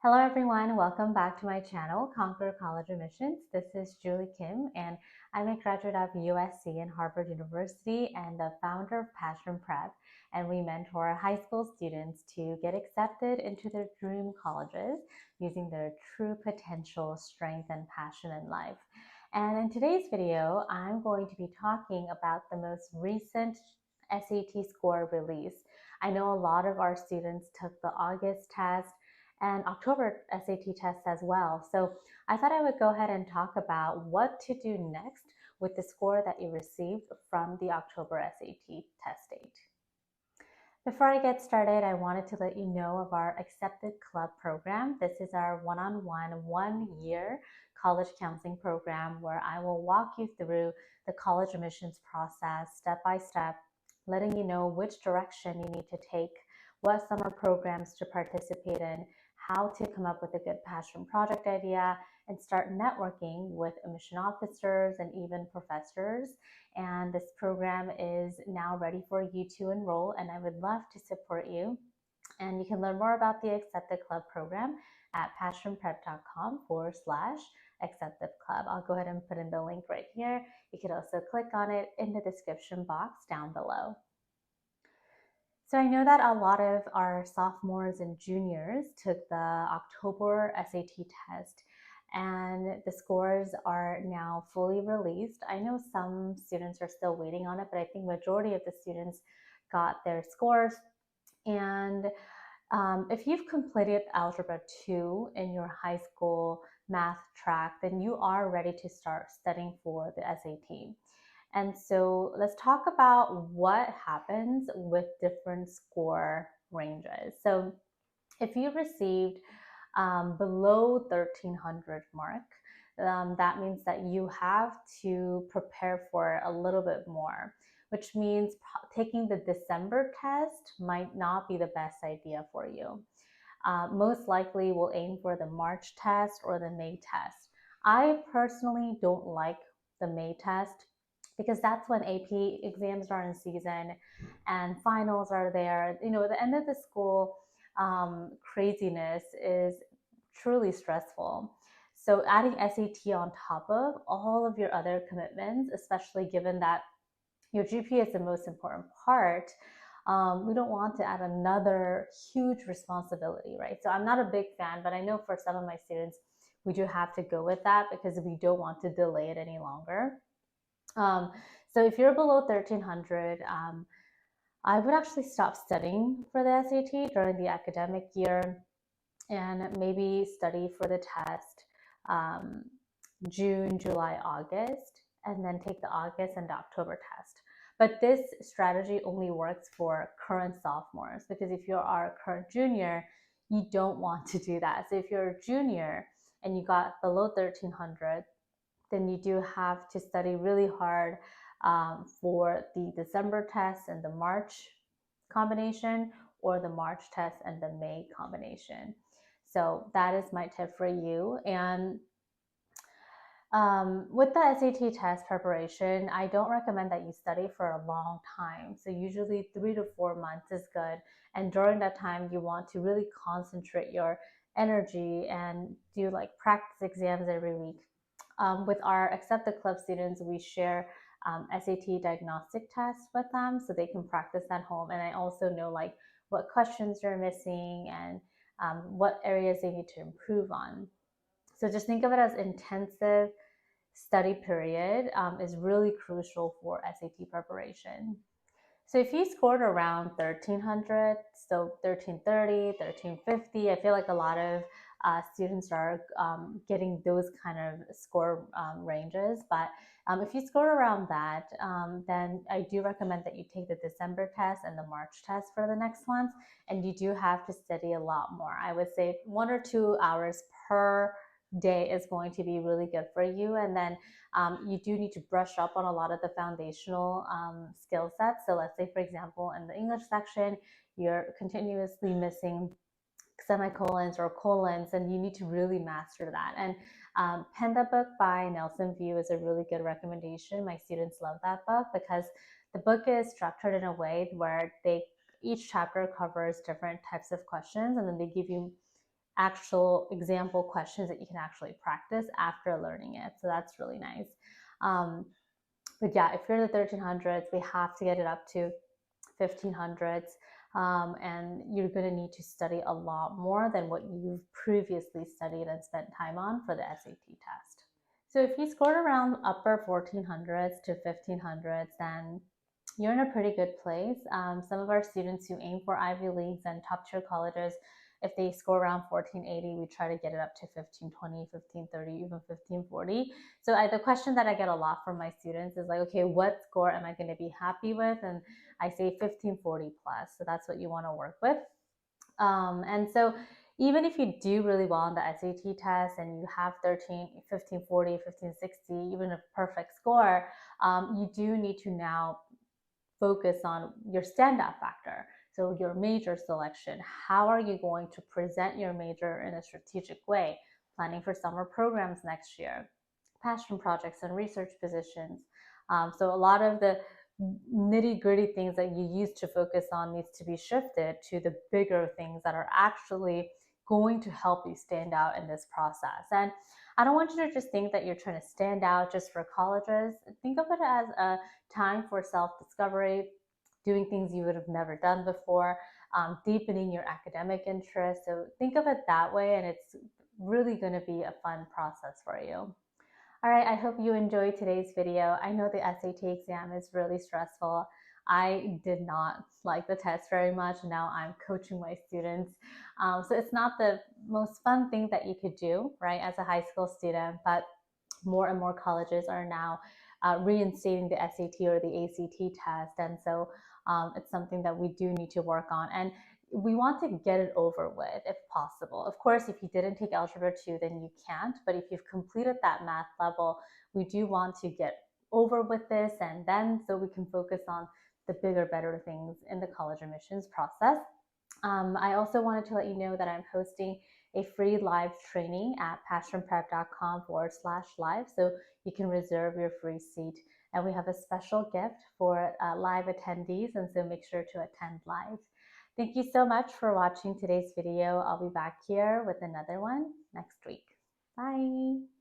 Hello everyone, welcome back to my channel, Conquer College Admissions. This is Julie Kim and I'm a graduate of USC and Harvard University and the founder of Passion Prep. And we mentor high school students to get accepted into their dream colleges using their true potential, strength, and passion in life. And in today's video, I'm going to be talking about the most recent SAT score release. I know a lot of our students took the August test and October SAT tests as well. So I thought I would go ahead and talk about what to do next with the score that you received from the October SAT test date. Before I get started, I wanted to let you know of our Accepted Club program. This is our one-on-one, one-year college counseling program where I will walk you through the college admissions process step by step, letting you know which direction you need to take, what summer programs to participate in, how to come up with a good passion project idea, and start networking with admission officers and even professors. And this program is now ready for you to enroll, and I would love to support you. And you can learn more about the Accepted Club program at passionprep.com/Accepted Club. I'll go ahead and put in the link right here. You could also click on it in the description box down below. So I know that a lot of our sophomores and juniors took the October SAT test and the scores are now fully released. I know some students are still waiting on it, but I think majority of the students got their scores. And if you've completed Algebra 2 in your high school math track, then you are ready to start studying for the SAT. And so let's talk about what happens with different score ranges. So if you received below 1300 mark, that means that you have to prepare for a little bit more, which means taking the December test might not be the best idea for you. Most likely will aim for the March test or the May test. I personally don't like the May test because that's when AP exams are in season and finals are there. You know, the end of the school craziness is truly stressful. So adding SAT on top of all of your other commitments, especially given that your GPA is the most important part, we don't want to add another huge responsibility, right? So I'm not a big fan, but I know for some of my students, we do have to go with that because we don't want to delay it any longer. So if you're below 1300, I would actually stop studying for the SAT during the academic year and maybe study for the test June, July, August, and then take the August and the October test. But this strategy only works for current sophomores because if you are a current junior, you don't want to do that. So if you're a junior and you got below 1300, then you do have to study really hard for the December test and the March combination, or the March test and the May combination. So that is my tip for you. And with the SAT test preparation, I don't recommend that you study for a long time. So usually 3 to 4 months is good. And during that time, you want to really concentrate your energy and do like practice exams every week. With our Accepted Club students, we share SAT diagnostic tests with them so they can practice at home. And I also know like what questions they're missing and what areas they need to improve on. So just think of it as intensive study period is really crucial for SAT preparation. So if you scored around 1300, so 1330, 1350, I feel like a lot of students are getting those kind of score ranges. But if you score around that, then I do recommend that you take the December test and the March test for the next ones. And you do have to study a lot more. I would say 1 or 2 hours per day is going to be really good for you. And then you do need to brush up on a lot of the foundational skill sets. So let's say, for example, in the English section, you're continuously missing semicolons or colons, and you need to really master that. And Pen the Book by Nelson View is a really good recommendation. My students love that book because the book is structured in a way where each chapter covers different types of questions, and then they give you actual example questions that you can actually practice after learning it. So that's really nice. But yeah, if you're in the 1300s, we have to get it up to 1500s. And you're going to need to study a lot more than what you've previously studied and spent time on for the SAT test. So if you scored around upper 1400s to 1500s, then you're in a pretty good place. Some of our students who aim for Ivy Leagues and top tier colleges, if they score around 1480, we try to get it up to 1520, 1530, even 1540. So the question that I get a lot from my students is like, okay, what score am I going to be happy with? And I say 1540 plus. So that's what you want to work with. And so even if you do really well on the SAT test and you have 1540, 1560, even a perfect score, you do need to now focus on your standout factor. So your major selection, how are you going to present your major in a strategic way? Planning for summer programs next year, passion projects and research positions. So a lot of the nitty gritty things that you used to focus on needs to be shifted to the bigger things that are actually going to help you stand out in this process. And I don't want you to just think that you're trying to stand out just for colleges. Think of it as a time for self-discovery, doing things you would have never done before, deepening your academic interest. So think of it that way, and it's really going to be a fun process for you. All right, I hope you enjoyed today's video. I know the SAT exam is really stressful. I did not like the test very much. Now I'm coaching my students. So it's not the most fun thing that you could do, right, as a high school student, but more and more colleges are now reinstating the SAT or the ACT test. And so it's something that we do need to work on. And we want to get it over with if possible. Of course, if you didn't take Algebra 2, then you can't. But if you've completed that math level, we do want to get over with this, and then so we can focus on the bigger, better things in the college admissions process. I also wanted to let you know that I'm hosting a free live training at passionprep.com/live. So you can reserve your free seat. And we have a special gift for live attendees. And so make sure to attend live. Thank you so much for watching today's video. I'll be back here with another one next week. Bye.